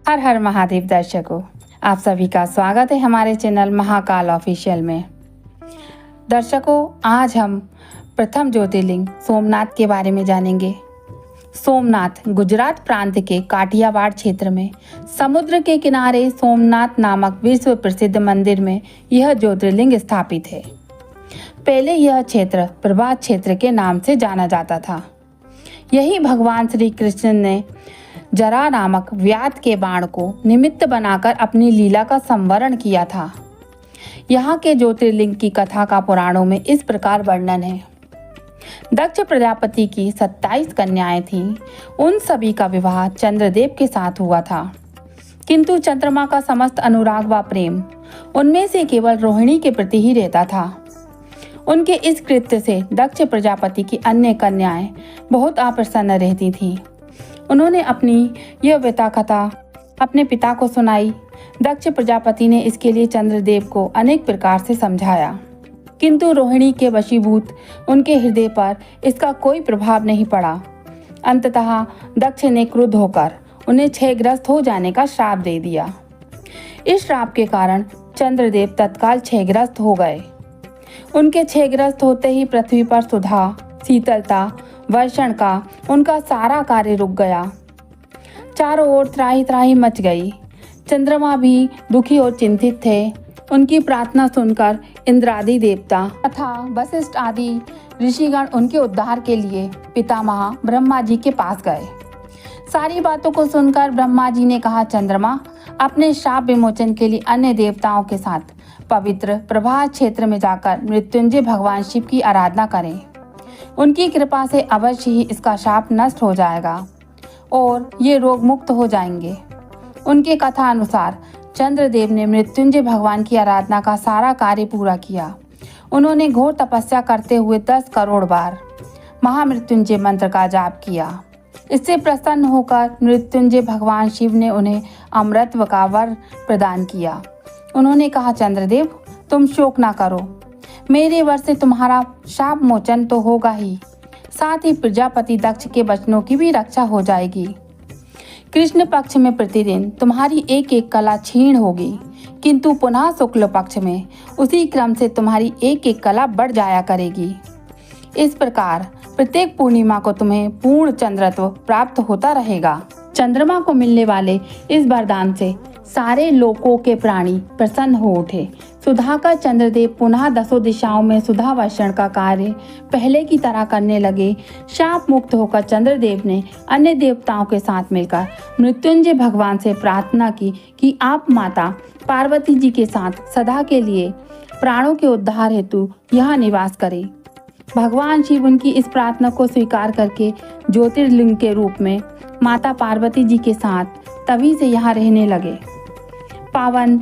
हर हर महादेव दर्शकों, आप सभी का स्वागत है हमारे चैनल महाकाल ऑफिशियल में। दर्शकों, आज हम प्रथम ज्योतिर्लिंग सोमनाथ के बारे में जानेंगे। सोमनाथ गुजरात प्रांत के काठियावाड़ क्षेत्र में समुद्र के किनारे सोमनाथ नामक विश्व प्रसिद्ध मंदिर में यह ज्योतिर्लिंग स्थापित है। पहले यह क्षेत्र प्रभास क्षेत्र के नाम से जाना जाता था। यही भगवान श्री कृष्ण ने जरा नामक व्याध के बाण को निमित्त बनाकर अपनी लीला का संवरण किया था। यहाँ के ज्योतिर्लिंग की कथा का पुराणों में इस प्रकार वर्णन है। दक्ष प्रजापति की 27 कन्याएं थीं। उन सभी का विवाह चंद्रदेव के साथ हुआ था, किंतु चंद्रमा का समस्त अनुराग व प्रेम उनमें से केवल रोहिणी के प्रति ही रहता था। उनके इस कृत्य से दक्ष प्रजापति की अन्य कन्याएं बहुत अप्रसन्न रहती थीं। उन्होंने अपनी यह व्यथा कथा अपने पिता को सुनाई। दक्ष प्रजापति ने इसके लिए चंद्रदेव को अनेक प्रकार से समझाया, किंतु रोहिणी के वशीभूत उनके हृदय पर इसका कोई प्रभाव नहीं पड़ा। अंततः दक्ष ने क्रुद्ध होकर उन्हें क्षयग्रस्त हो जाने का श्राप दे दिया। इस श्राप के कारण चंद्रदेव तत्काल क्षयग्रस्त हो गए। उनके क्षयग्रस्त होते ही पृथ्वी पर सुधा, शीतलता, वर्षण का उनका सारा कार्य रुक गया। चारों ओर त्राही त्राही मच गई। चंद्रमा भी दुखी और चिंतित थे। उनकी प्रार्थना सुनकर इंद्रादि देवता तथा वशिष्ठ आदि ऋषिगण उनके उद्धार के लिए पितामह ब्रह्मा जी के पास गए। सारी बातों को सुनकर ब्रह्मा जी ने कहा, चंद्रमा अपने शाप विमोचन के लिए अन्य देवताओं के साथ पवित्र प्रभास क्षेत्र में जाकर मृत्युंजय भगवान शिव की आराधना करें। उनकी कृपा से अवश्य ही इसका शाप नष्ट हो जाएगा और ये रोग मुक्त हो जाएंगे। उनके कथा अनुसार चंद्रदेव ने मृत्युंजय भगवान की आराधना का सारा कार्य पूरा किया। उन्होंने घोर तपस्या करते हुए 10 करोड़ बार महामृत्युंजय मंत्र का जाप किया। इससे प्रसन्न होकर मृत्युंजय भगवान शिव ने उन्हें अमृतत्व का वर प्रदान किया। उन्होंने कहा, चंद्रदेव तुम शोक ना करो, मेरे वर से तुम्हारा शाप मोचन तो होगा ही, साथ ही प्रजापति दक्ष के वचनों की भी रक्षा हो जाएगी। कृष्ण पक्ष में प्रतिदिन तुम्हारी एक एक कला क्षीण होगी, किंतु पुनः शुक्ल पक्ष में उसी क्रम से तुम्हारी एक एक कला बढ़ जाया करेगी। इस प्रकार प्रत्येक पूर्णिमा को तुम्हें पूर्ण चंद्रत्व प्राप्त होता रहेगा। चंद्रमा को मिलने वाले इस वरदान से सारे लोकों के प्राणी प्रसन्न हो उठे। सुधा का चंद्रदेव पुनः 10 दिशाओं में सुधा वर्षण का कार्य पहले की तरह करने लगे। शाप मुक्त होकर चंद्रदेव ने अन्य देवताओं के साथ मिलकर मृत्युंजय भगवान से प्रार्थना की कि आप माता पार्वती जी के साथ सदा के लिए प्राणों के उद्धार हेतु यहाँ निवास करें। भगवान शिव उनकी इस प्रार्थना को स्वीकार करके ज्योतिर्लिंग के रूप में माता पार्वती जी के साथ तभी से यहाँ रहने लगे। पावन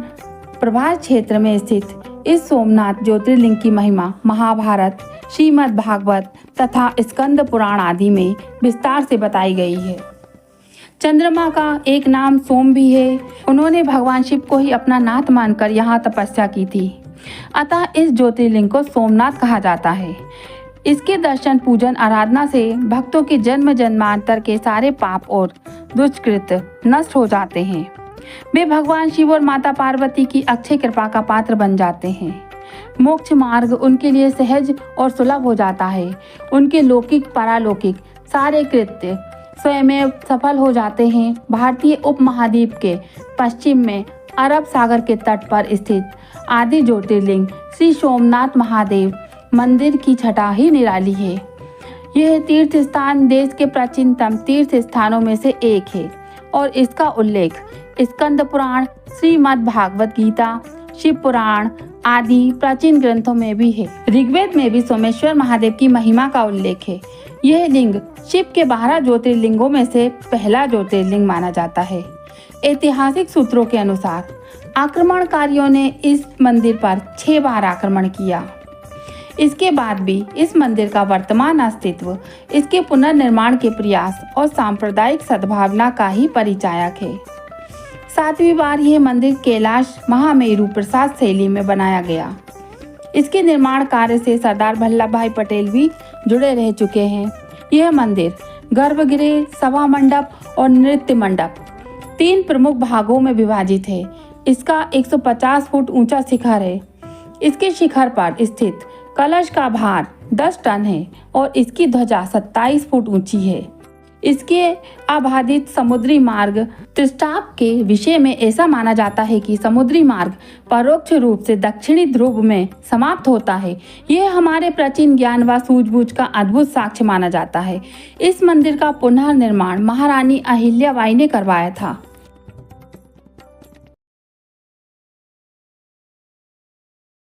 प्रभास क्षेत्र में स्थित इस सोमनाथ ज्योतिर्लिंग की महिमा महाभारत, श्रीमद् भागवत तथा स्कंद पुराण आदि में विस्तार से बताई गई है। चंद्रमा का एक नाम सोम भी है। उन्होंने भगवान शिव को ही अपना नाथ मानकर यहाँ तपस्या की थी, अतः इस ज्योतिर्लिंग को सोमनाथ कहा जाता है। इसके दर्शन, पूजन, आराधना से भक्तों के जन्म जन्मांतर के सारे पाप और दुष्कृत्य नष्ट हो जाते हैं। वे भगवान शिव और माता पार्वती की अक्षय कृपा का पात्र बन जाते हैं। मोक्ष मार्ग उनके लिए सहज और सुलभ हो जाता है। उनके लौकिक पारलौकिक सारे कृत्य स्वयं सफल हो जाते हैं। भारतीय उपमहाद्वीप के पश्चिम में अरब सागर के तट पर स्थित आदि ज्योतिर्लिंग श्री सोमनाथ महादेव मंदिर की छटा ही निराली है। यह तीर्थ स्थान देश के प्राचीनतम तीर्थ स्थानों में से एक है और इसका उल्लेख स्कंद पुराण, श्रीमद् भागवत गीता, शिव पुराण आदि प्राचीन ग्रंथों में भी है। ऋग्वेद में भी सोमेश्वर महादेव की महिमा का उल्लेख है। यह लिंग शिव के 12 ज्योतिर्लिंगों में से पहला ज्योतिर्लिंग माना जाता है। ऐतिहासिक सूत्रों के अनुसार आक्रमणकारियों ने इस मंदिर पर 6 बार आक्रमण किया। इसके बाद भी इस मंदिर का वर्तमान अस्तित्व इसके पुनर्निर्माण के प्रयास और सांप्रदायिक सद्भावना का ही परिचायक है। 7वीं बार यह मंदिर कैलाश महामेरु प्रसाद शैली में बनाया गया। इसके निर्माण कार्य से सरदार वल्लभ भाई पटेल भी जुड़े रह चुके हैं। यह मंदिर गर्भगृह, सभा मंडप और नृत्य मंडप 3 प्रमुख भागों में विभाजित है। इसका 150 फुट ऊंचा शिखर है। इसके शिखर पर स्थित कलश का भार 10 टन है और इसकी ध्वजा 27 फुट ऊंची है। इसके आबादित समुद्री मार्ग त्रिस्टाप के विषय में ऐसा माना जाता है कि समुद्री मार्ग परोक्ष रूप से दक्षिणी ध्रुव में समाप्त होता है। यह हमारे प्राचीन ज्ञान व सूझबूझ का अद्भुत साक्ष्य माना जाता है। इस मंदिर का पुनर्निर्माण महारानी अहिल्याबाई ने करवाया था।